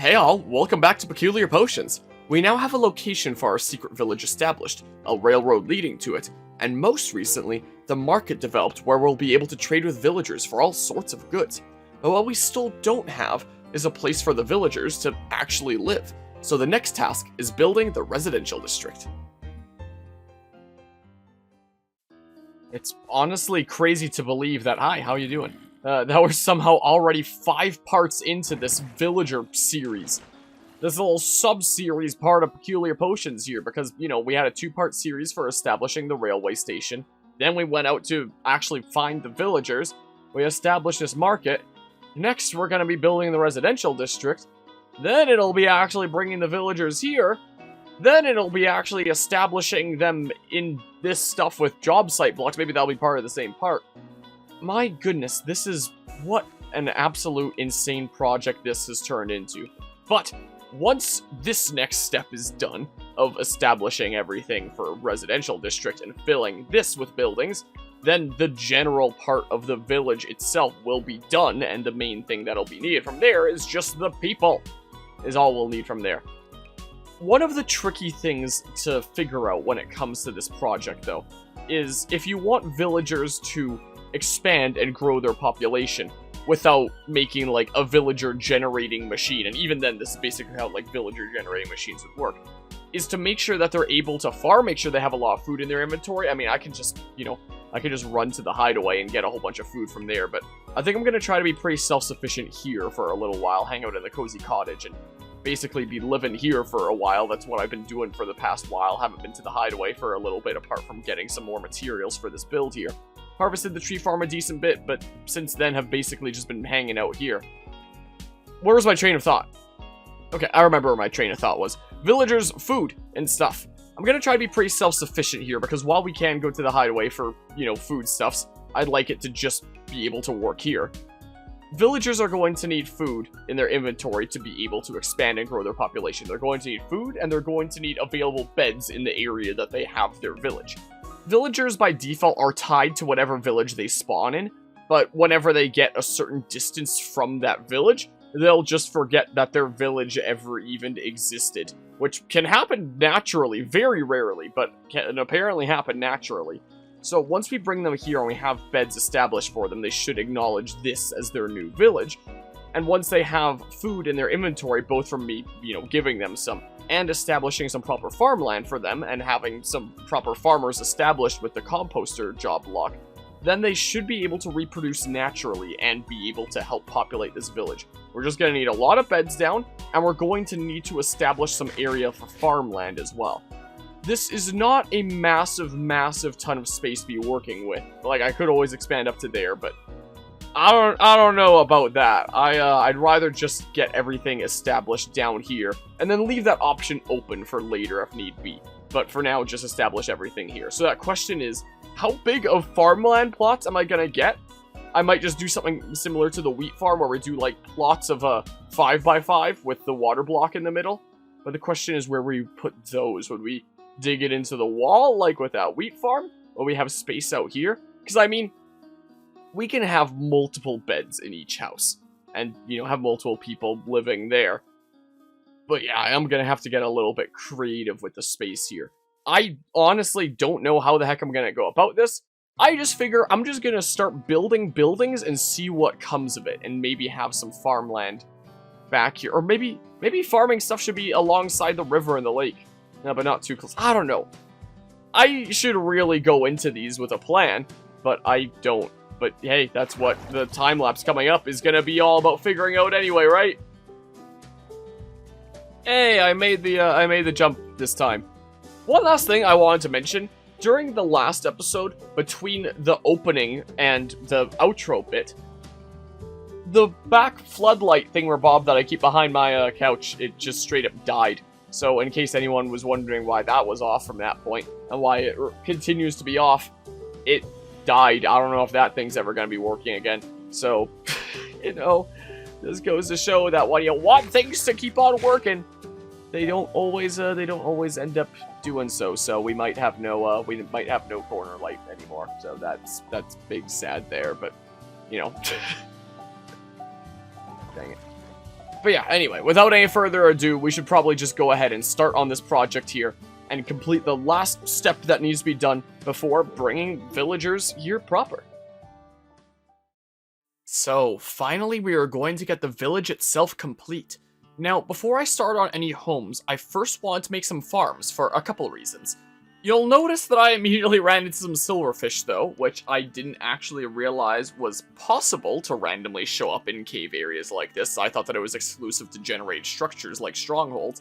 Hey all, welcome back to Peculiar Potions. We now have a location for our secret village established, a railroad leading to it, and most recently, the market developed where we'll be able to trade with villagers for all sorts of goods. But what we still don't have is a place for the villagers to actually live, so the next task is building the residential district. It's honestly crazy to believe that, hi, how you doing? That we're somehow already 5 parts into this villager series. This little sub-series part of Peculiar Potions here, because, you know, we had a 2-part series for establishing the railway station. Then we went out to actually find the villagers. We established this market. Next, we're going to be building the residential district. Then it'll be actually bringing the villagers here. Then it'll be actually establishing them in this stuff with job site blocks. Maybe that'll be part of the same part. My goodness, this is what an absolute insane project this has turned into. But once this next step is done, of establishing everything for residential district and filling this with buildings, then the general part of the village itself will be done, and the main thing that'll be needed from there is just the people, is all we'll need from there. One of the tricky things to figure out when it comes to this project, though, is if you want villagers to expand and grow their population without making, like, a villager-generating machine, and even then, this is basically how, like, villager-generating machines would work, is to make sure that they're able to farm, make sure they have a lot of food in their inventory. I mean, I can just, you know, I can just run to the hideaway and get a whole bunch of food from there, but I think I'm going to try to be pretty self-sufficient here for a little while, hang out in the cozy cottage, and basically be living here for a while. That's what I've been doing for the past while. Haven't been to the hideaway for a little bit, apart from getting some more materials for this build here. Harvested the tree farm a decent bit, but since then have basically just been hanging out here. Where was my train of thought? Okay, I remember where my train of thought was. Villagers, food, and stuff. I'm gonna try to be pretty self-sufficient here, because while we can go to the hideaway for, you know, food stuffs, I'd like it to just be able to work here. Villagers are going to need food in their inventory to be able to expand and grow their population. They're going to need food, and they're going to need available beds in the area that they have their village. Villagers by default are tied to whatever village they spawn in, but whenever they get a certain distance from that village, they'll just forget that their village ever even existed, which can happen naturally, very rarely, but can apparently happen naturally. So once we bring them here and we have beds established for them, they should acknowledge this as their new village. And once they have food in their inventory, both from me, you know, giving them some, and establishing some proper farmland for them, and having some proper farmers established with the composter job block, then they should be able to reproduce naturally and be able to help populate this village. We're just going to need a lot of beds down, and we're going to need to establish some area for farmland as well. This is not a massive, massive ton of space to be working with. Like, I could always expand up to there, but I don't know about that. I'd rather just get everything established down here, and then leave that option open for later if need be. But for now, just establish everything here. So that question is, how big of farmland plots am I gonna get? I might just do something similar to the wheat farm, where we do, like, plots of 5x5 with the water block in the middle. But the question is where we put those. Would we dig it into the wall, like with that wheat farm? Or we have space out here? Because, I mean, we can have multiple beds in each house, and, you know, have multiple people living there. But yeah, I am gonna have to get a little bit creative with the space here. I honestly don't know how the heck I'm gonna go about this. I just figure I'm just gonna start building buildings and see what comes of it, and maybe have some farmland back here. Or maybe farming stuff should be alongside the river and the lake. No, but not too close. I don't know. I should really go into these with a plan, but I don't. But hey, that's what the time-lapse coming up is gonna be all about figuring out anyway, right? Hey, I made the jump this time. One last thing I wanted to mention. During the last episode, between the opening and the outro bit, the back floodlight thingamabob that I keep behind my couch, it just straight up died. So in case anyone was wondering why that was off from that point, and why it continues to be off, it died. I don't know if that thing's ever going to be working again. So, you know, this goes to show that when you want things to keep on working, they don't always end up doing so. So we might have no corner light anymore. So that's big sad there, but you know. Dang it. But yeah, anyway, without any further ado, we should probably just go ahead and start on this project here and complete the last step that needs to be done before bringing villagers here proper. So, finally we are going to get the village itself complete. Now, before I start on any homes, I first want to make some farms for a couple reasons. You'll notice that I immediately ran into some silverfish though, which I didn't actually realize was possible to randomly show up in cave areas like this. I thought that it was exclusive to generated structures like strongholds,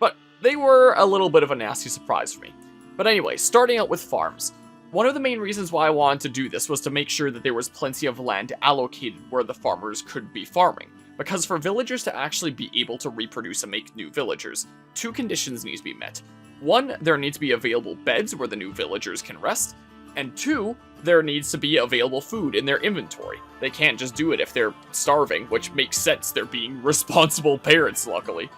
but they were a little bit of a nasty surprise for me. But anyway, starting out with farms. One of the main reasons why I wanted to do this was to make sure that there was plenty of land allocated where the farmers could be farming. Because for villagers to actually be able to reproduce and make new villagers, two conditions need to be met. One, there needs to be available beds where the new villagers can rest, and two, there needs to be available food in their inventory. They can't just do it if they're starving, which makes sense, they're being responsible parents, luckily.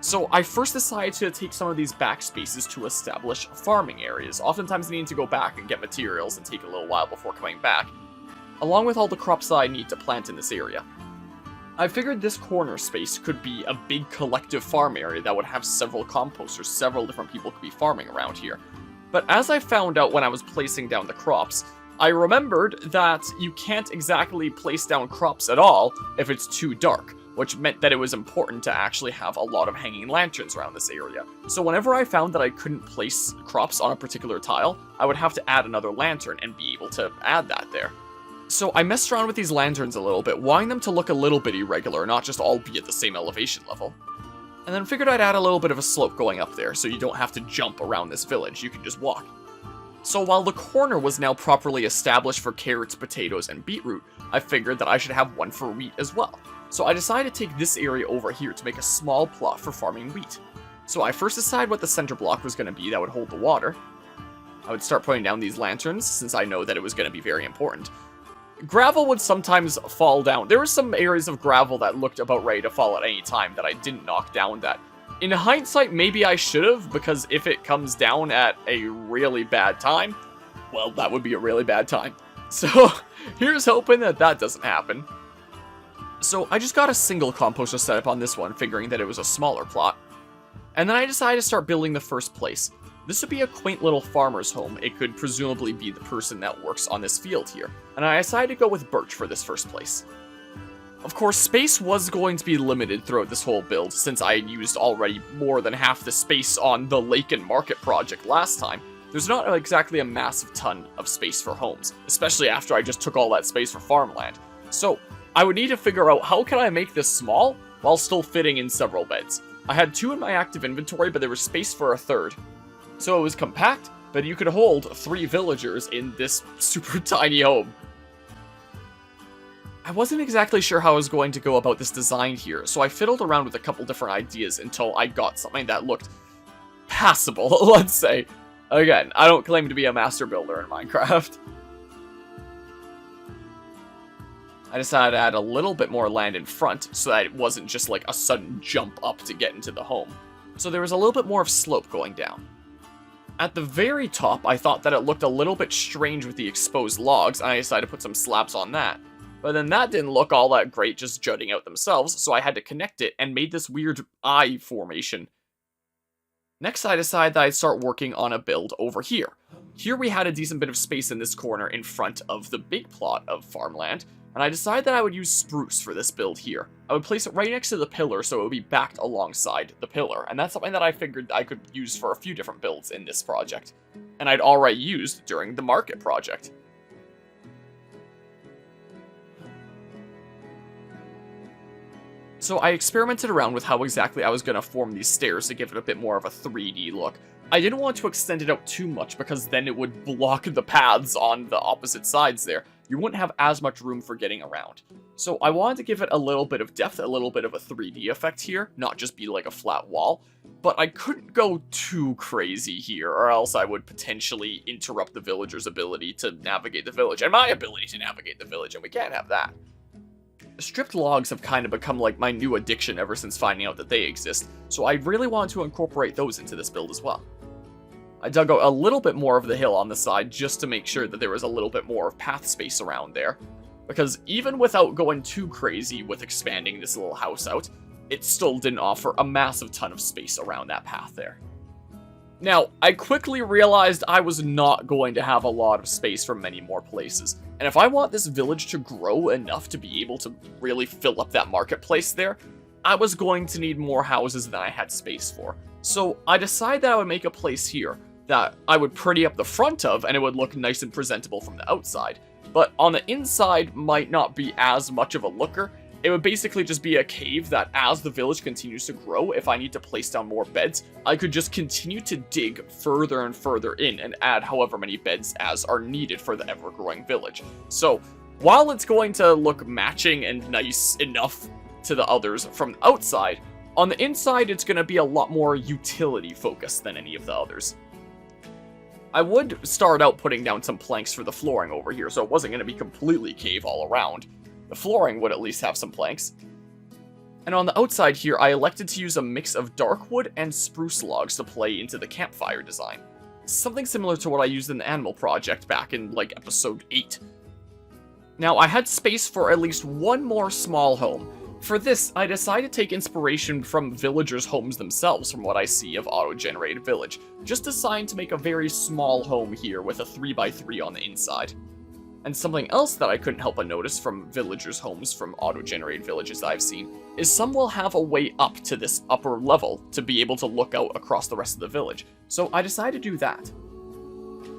So I first decided to take some of these back spaces to establish farming areas, oftentimes needing to go back and get materials and take a little while before coming back, along with all the crops that I need to plant in this area. I figured this corner space could be a big collective farm area that would have several composters, several different people could be farming around here. But as I found out when I was placing down the crops, I remembered that you can't exactly place down crops at all if it's too dark, which meant that it was important to actually have a lot of hanging lanterns around this area. So whenever I found that I couldn't place crops on a particular tile, I would have to add another lantern and be able to add that there. So I messed around with these lanterns a little bit, wanting them to look a little bit irregular, not just all be at the same elevation level. And then figured I'd add a little bit of a slope going up there, so you don't have to jump around this village, you can just walk. So while the corner was now properly established for carrots, potatoes, and beetroot, I figured that I should have one for wheat as well. So I decided to take this area over here to make a small plot for farming wheat. So I first decided what the center block was going to be that would hold the water. I would start putting down these lanterns, since I know that it was going to be very important. Gravel would sometimes fall down. There were some areas of gravel that looked about ready to fall at any time that I didn't knock down that. In hindsight, maybe I should have, because if it comes down at a really bad time, well, that would be a really bad time. So, here's hoping that that doesn't happen. So, I just got a single composter set up on this one, figuring that it was a smaller plot. And then I decided to start building the first place. This would be a quaint little farmer's home. It could presumably be the person that works on this field here. And I decided to go with birch for this first place. Of course, space was going to be limited throughout this whole build, since I had used already more than half the space on the Lake and Market project last time. There's not exactly a massive ton of space for homes, especially after I just took all that space for farmland. So, I would need to figure out how can I make this small while still fitting in several beds. I had 2 in my active inventory, but there was space for a third. So it was compact, but you could hold 3 villagers in this super tiny home. I wasn't exactly sure how I was going to go about this design here, so I fiddled around with a couple different ideas until I got something that looked passable, let's say. Again, I don't claim to be a master builder in Minecraft. I decided to add a little bit more land in front, so that it wasn't just like a sudden jump up to get into the home. So there was a little bit more of slope going down. At the very top, I thought that it looked a little bit strange with the exposed logs, and I decided to put some slabs on that. But then that didn't look all that great just jutting out themselves, so I had to connect it and made this weird eye formation. Next, I decided that I'd start working on a build over here. Here we had a decent bit of space in this corner in front of the big plot of farmland, and I decided that I would use spruce for this build here. I would place it right next to the pillar so it would be backed alongside the pillar, and that's something that I figured I could use for a few different builds in this project. And I'd already used during the market project. So I experimented around with how exactly I was going to form these stairs to give it a bit more of a 3D look. I didn't want to extend it out too much because then it would block the paths on the opposite sides there. You wouldn't have as much room for getting around. So I wanted to give it a little bit of depth, a little bit of a 3D effect here, not just be like a flat wall. But I couldn't go too crazy here, or else I would potentially interrupt the villagers' ability to navigate the village, and my ability to navigate the village, and we can't have that. Stripped logs have kind of become like my new addiction ever since finding out that they exist, so I really wanted to incorporate those into this build as well. I dug out a little bit more of the hill on the side just to make sure that there was a little bit more of path space around there, because even without going too crazy with expanding this little house out, it still didn't offer a massive ton of space around that path there. Now, I quickly realized I was not going to have a lot of space for many more places, and if I want this village to grow enough to be able to really fill up that marketplace there, I was going to need more houses than I had space for. So I decided that I would make a place here that I would pretty up the front of, and it would look nice and presentable from the outside, but on the inside might not be as much of a looker. It would basically just be a cave that, as the village continues to grow, if I need to place down more beds, I could just continue to dig further and further in and add however many beds as are needed for the ever-growing village. So, while it's going to look matching and nice enough to the others from the outside, on the inside it's going to be a lot more utility-focused than any of the others. I would start out putting down some planks for the flooring over here, so it wasn't going to be completely cave all around. The flooring would at least have some planks. And on the outside here, I elected to use a mix of dark wood and spruce logs to play into the campfire design. Something similar to what I used in the animal project back in, like, episode 8. Now, I had space for at least one more small home. For this, I decided to take inspiration from villagers' homes themselves from what I see of auto-generated village, just designed to make a very small home here with a 3x3 on the inside. And something else that I couldn't help but notice from villagers' homes from auto-generated villages I've seen, is some will have a way up to this upper level to be able to look out across the rest of the village, so I decided to do that.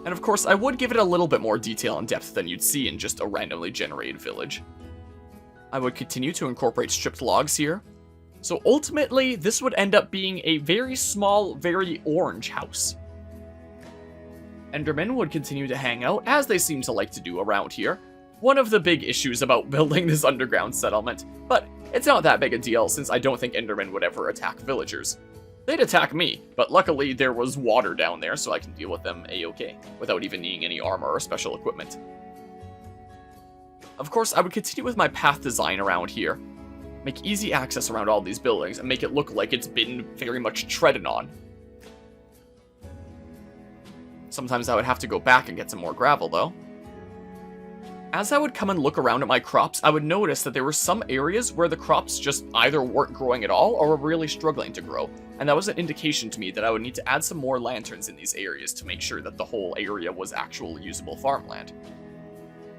And of course, I would give it a little bit more detail and depth than you'd see in just a randomly generated village. I would continue to incorporate stripped logs here, so ultimately this would end up being a very small, very orange house. Endermen would continue to hang out, as they seem to like to do around here. One of the big issues about building this underground settlement, but it's not that big a deal since I don't think Endermen would ever attack villagers. They'd attack me, but luckily there was water down there so I can deal with them a-okay, without even needing any armor or special equipment. Of course, I would continue with my path design around here, make easy access around all these buildings, and make it look like it's been very much treaded on. Sometimes I would have to go back and get some more gravel, though. As I would come and look around at my crops, I would notice that there were some areas where the crops just either weren't growing at all or were really struggling to grow, and that was an indication to me that I would need to add some more lanterns in these areas to make sure that the whole area was actual usable farmland.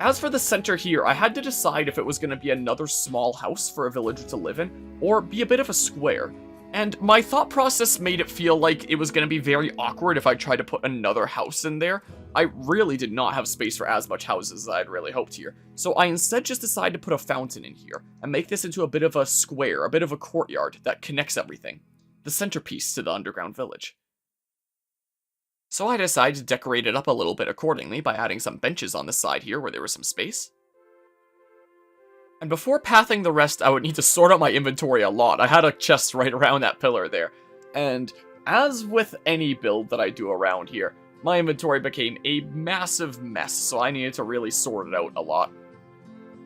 As for the center here, I had to decide if it was going to be another small house for a villager to live in, or be a bit of a square. And my thought process made it feel like it was going to be very awkward if I tried to put another house in there. I really did not have space for as much houses as I had really hoped here. So I instead just decided to put a fountain in here, and make this into a bit of a square, a bit of a courtyard that connects everything. The centerpiece to the underground village. So I decided to decorate it up a little bit accordingly by adding some benches on the side here where there was some space. And before pathing the rest, I would need to sort out my inventory a lot. I had a chest right around that pillar there. And as with any build that I do around here, my inventory became a massive mess, so I needed to really sort it out a lot.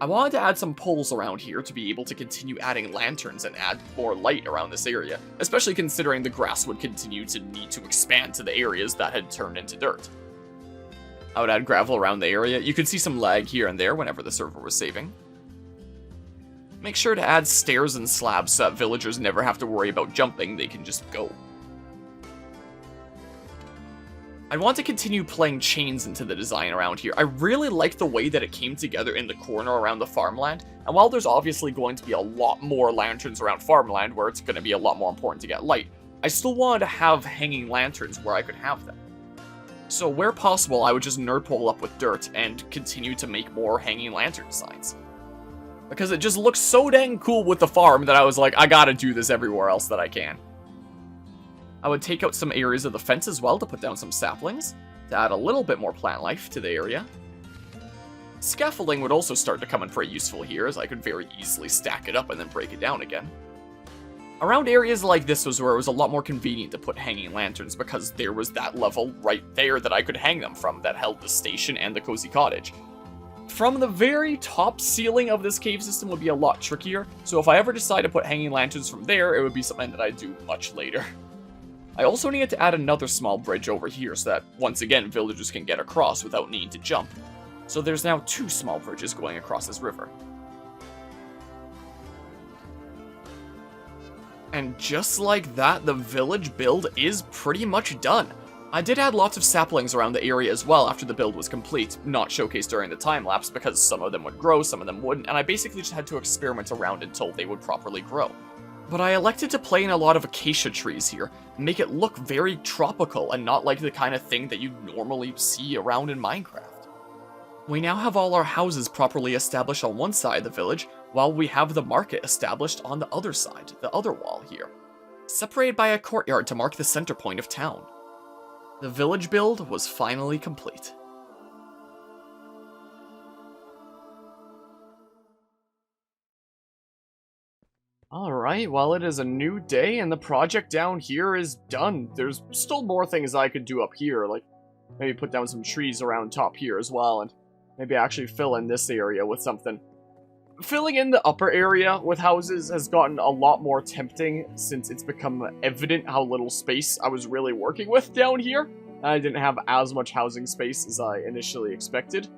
I wanted to add some poles around here to be able to continue adding lanterns and add more light around this area, especially considering the grass would continue to need to expand to the areas that had turned into dirt. I would add gravel around the area. You could see some lag here and there whenever the server was saving. Make sure to add stairs and slabs so that villagers never have to worry about jumping, they can just go. I want to continue playing chains into the design around here. I really like the way that it came together in the corner around the farmland, and while there's obviously going to be a lot more lanterns around farmland where it's going to be a lot more important to get light, I still wanted to have hanging lanterns where I could have them. So where possible, I would just nerd pole up with dirt and continue to make more hanging lantern designs. Because it just looks so dang cool with the farm that I was like, I gotta do this everywhere else that I can. I would take out some areas of the fence as well to put down some saplings, to add a little bit more plant life to the area. Scaffolding would also start to come in pretty useful here, as I could very easily stack it up and then break it down again. Around areas like this was where it was a lot more convenient to put hanging lanterns, because there was that level right there that I could hang them from that held the station and the cozy cottage. From the very top ceiling of this cave system would be a lot trickier, so if I ever decide to put hanging lanterns from there, it would be something that I'd do much later. I also needed to add another small bridge over here so that, once again, villagers can get across without needing to jump. So there's now 2 small bridges going across this river. And just like that, the village build is pretty much done. I did add lots of saplings around the area as well after the build was complete, not showcased during the time lapse because some of them would grow, some of them wouldn't, and I basically just had to experiment around until they would properly grow. But I elected to play in a lot of acacia trees here, make it look very tropical and not like the kind of thing that you normally see around in Minecraft. We now have all our houses properly established on one side of the village, while we have the market established on the other side, the other wall here, separated by a courtyard to mark the center point of town. The village build was finally complete. Alright, well it is a new day and the project down here is done. There's still more things I could do up here, like maybe put down some trees around top here as well, and maybe actually fill in this area with something. Filling in the upper area with houses has gotten a lot more tempting since it's become evident how little space I was really working with down here. I didn't have as much housing space as I initially expected.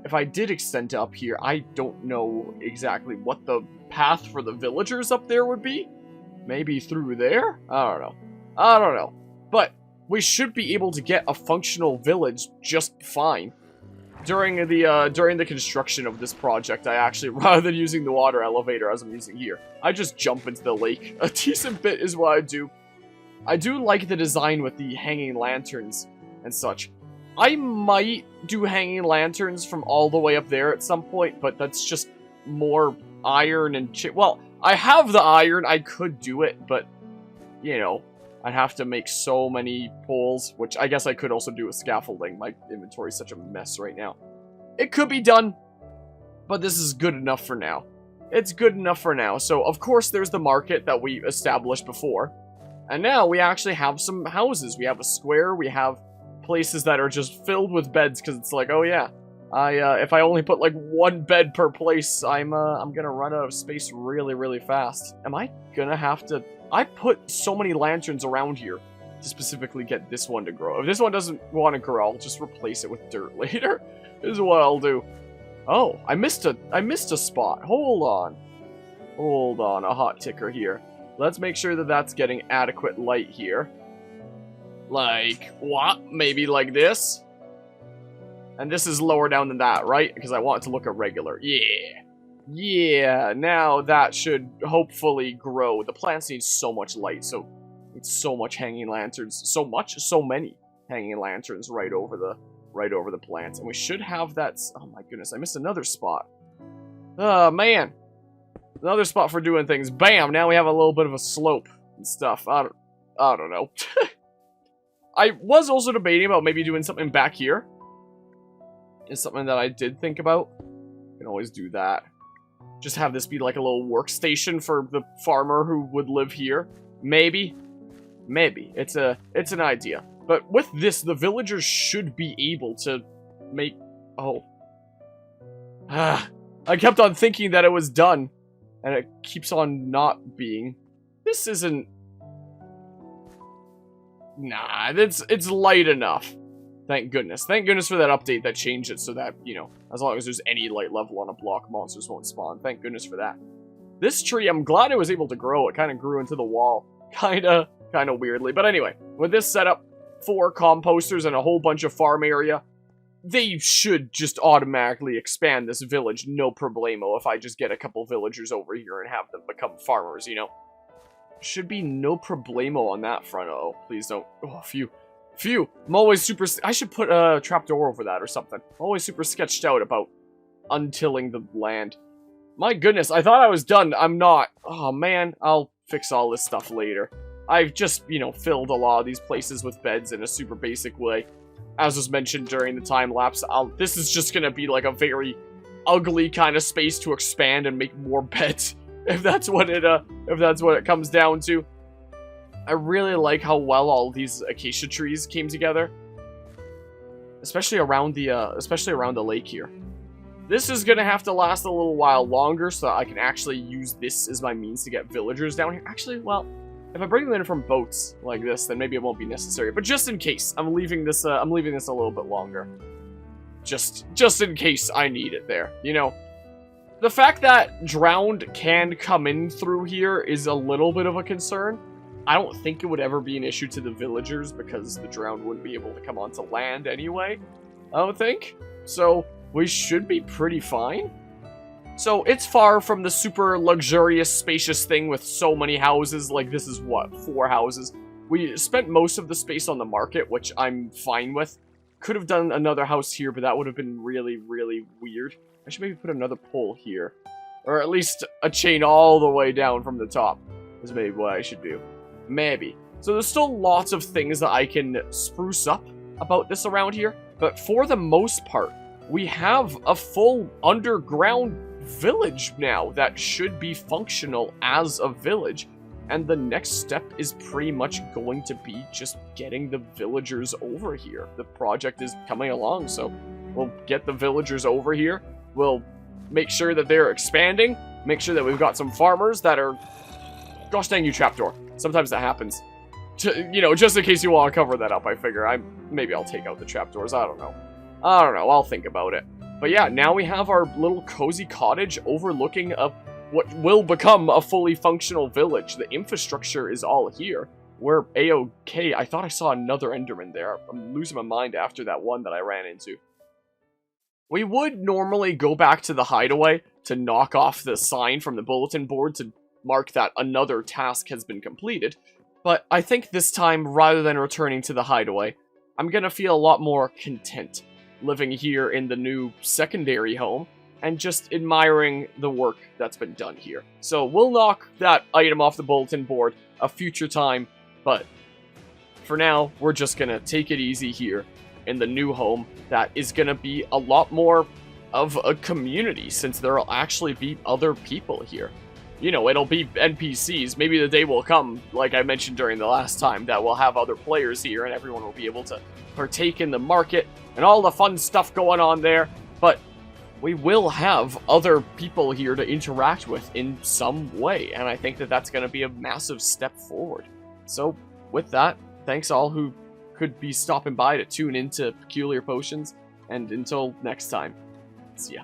If I did extend to up here, I don't know exactly what the path for the villagers up there would be. Maybe through there? I don't know. But we should be able to get a functional village just fine. During the construction of this project, I actually, rather than using the water elevator as I'm using here, I just jump into the lake. A decent bit is what I do. I do like the design with the hanging lanterns and such. I might do hanging lanterns from all the way up there at some point, but that's just more iron and well, I have the iron, I could do it, but, you know, I'd have to make so many poles, which I guess I could also do with scaffolding. My inventory is such a mess right now. It could be done, but this is good enough for now. It's good enough for now. So, of course, there's the market that we established before. And now we actually have some houses. We have a square, we have places that are just filled with beds, because it's like, oh yeah, if I only put like one bed per place, I'm gonna run out of space really, really fast. Am I gonna have to... I put so many lanterns around here to specifically get this one to grow. If this one doesn't want to grow, I'll just replace it with dirt later. This is what I'll do. Oh, I missed a spot. Hold on, a hot ticker here. Let's make sure that that's getting adequate light here. Like, what? Maybe like this? And this is lower down than that, right? Because I want it to look irregular. Yeah. Yeah, now that should hopefully grow. The plants need so much light, so it's so much hanging lanterns. So many hanging lanterns right over the plants. And we should have that... Oh my goodness, I missed another spot. Oh, man. Another spot for doing things. Bam! Now we have a little bit of a slope and stuff. I don't know. I was also debating about maybe doing something back here. It's something that I did think about. You can always do that. Just have this be like a little workstation for the farmer who would live here. Maybe. Maybe. It's an idea. But with this, the villagers should be able to make... Oh. I kept on thinking that it was done. And it keeps on not being. This isn't... Nah, it's light enough. Thank goodness. Thank goodness for that update that changed it so that, you know, as long as there's any light level on a block, monsters won't spawn. Thank goodness for that. This tree, I'm glad it was able to grow. It kind of grew into the wall. Kinda weirdly. But anyway, with this setup, 4 composters and a whole bunch of farm area, they should just automatically expand this village, no problemo, if I just get a couple villagers over here and have them become farmers, you know? Should be no problemo on that front. Oh, please don't. Oh, phew. Phew. I'm always super... I should put a trapdoor over that or something. I'm always super sketched out about untilling the land. My goodness, I thought I was done. I'm not. Oh, man. I'll fix all this stuff later. I've just, you know, filled a lot of these places with beds in a super basic way. As was mentioned during the time lapse, this is just gonna be like a very ugly kind of space to expand and make more beds. If that's what it comes down to. I really like how well all these acacia trees came together, especially around the lake here. This is gonna have to last a little while longer so that I can actually use this as my means to get villagers down here. Actually, well, if I bring them in from boats like this, then maybe it won't be necessary. But just in case, I'm leaving this a little bit longer. Just in case I need it there, you know. The fact that drowned can come in through here is a little bit of a concern. I don't think it would ever be an issue to the villagers because the drowned wouldn't be able to come onto land anyway, I don't think. So we should be pretty fine. So it's far from the super luxurious, spacious thing with so many houses. Like, this is what, 4 houses? We spent most of the space on the market, which I'm fine with. Could have done another house here, but that would have been really, really weird. I should maybe put another pole here. Or at least a chain all the way down from the top. Is maybe what I should do. Maybe. So there's still lots of things that I can spruce up about this around here. But for the most part, we have a full underground village now that should be functional as a village. And the next step is pretty much going to be just getting the villagers over here. The project is coming along, so we'll get the villagers over here. We'll make sure that they're expanding. Make sure that we've got some farmers that are... Gosh dang you, trapdoor. Sometimes that happens. You know, just in case you want to cover that up, I figure maybe I'll take out the trapdoors. I don't know. I'll think about it. But yeah, now we have our little cozy cottage overlooking what will become a fully functional village. The infrastructure is all here. We're A-okay. I thought I saw another Enderman there. I'm losing my mind after that one that I ran into. We would normally go back to the hideaway to knock off the sign from the bulletin board to mark that another task has been completed, but I think this time, rather than returning to the hideaway, I'm gonna feel a lot more content living here in the new secondary home and just admiring the work that's been done here. So we'll knock that item off the bulletin board a future time, but for now, we're just gonna take it easy here in the new home that is gonna be a lot more of a community since there'll actually be other people here. You know, it'll be NPCs. Maybe the day will come, like I mentioned during the last time, that we'll have other players here and everyone will be able to partake in the market and all the fun stuff going on there. But we will have other people here to interact with in some way, and I think that that's going to be a massive step forward. So, with that, thanks all who could be stopping by to tune into Peculiar Potions, and until next time, see ya.